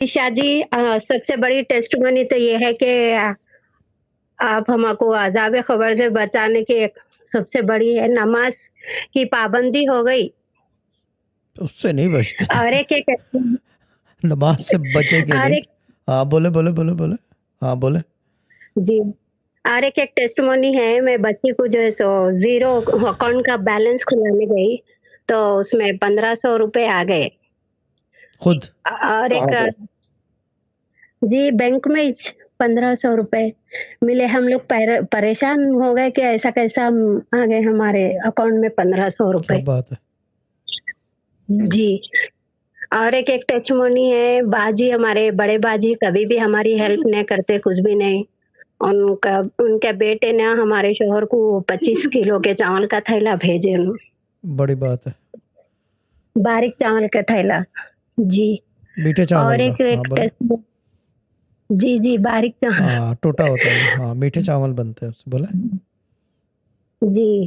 ईशा जी सबसे बड़ी टेस्टिमनी तो ये है कि आप हमको अज़ाब ख़बर से बचाने की एक सबसे बड़ी है नमाज़ की पाबंदी हो गई। उससे नहीं बचते। और एक नमाज से बचेंगे और नहीं। एक हाँ बोले बोले बोले बोले। हाँ बोले। जी, और एक टेस्टिमनी है, मैं बच्ची को जो है सो ज़ीरो अकाउंट का बैलेंस खुलाने गई, तो उसमें ₹1500 आ गए। खुद। और एक जी, बैंक में ही ₹1500 मिले। हम लोग परेशान हो गए कि ऐसा कैसा आ गए हमारे अकाउंट में क्या ₹1500। बात है। जी, और एक टेस्टिमनी है, बाजी हमारे बड़े बाजी कभी भी हमारी हेल्प नहीं करते, कुछ भी नहीं। उनका उनके बेटे ने हमारे शौहर को 25 किलो के चावल का थैला भेजे बड़ी बात है। बारीक चावल का थैला। जी, मीठे और चावल का। एक हाँ एक बोले। टेस्ट जी, जी, बारीक चावल। हाँ टोटा होता है वो। हाँ मीठे चावल बनते हैं उससे। बोले। जी,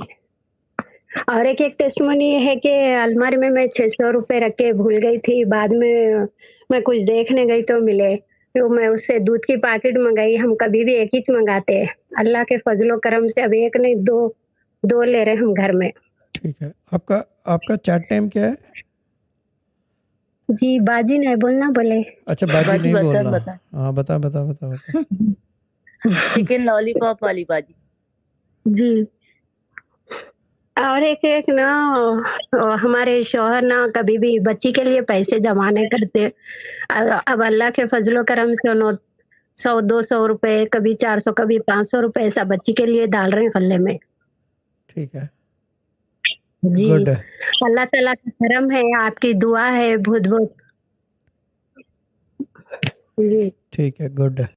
और एक टेस्टिमनी ये है कि अलमारी में मैं ₹600 रख के भूल गई थी, बाद में मैं कुछ देखने गई तो मिले। तो मैं उससे दूध की पैकेट मँगाई, हम कभी भी एक ही मँगाते हैं। अल्लाह के फ़ज़्ल-ओ-करम से अब 1 नहीं 2 ले रहे हैं हम घर में। ठीक है। आपका आपका चैट टाइम क्या है? जी, बाजी नहीं बोलना बोले। अच्छा बाजी बाजी नहीं बता बोलना। बता हाँ बता बता बता बता। चिकन लॉलीपॉप वाली बाजी। जी, और एक ना हमारे शौहर ना कभी भी बच्ची के लिए पैसे जमा नहीं करते। अब अल्लाह के फ़ज़्ल-ओ-करम से 100-200 कभी 400 कभी ₹500 ऐसा बच्ची के लिए डाल रहे हैं फ़ल्ले में। ठीक है। जी, गुड है। अल्लाह ताला का करम है, आपकी दुआ है बहुत-बहुत। जी। ठीक है गुड है।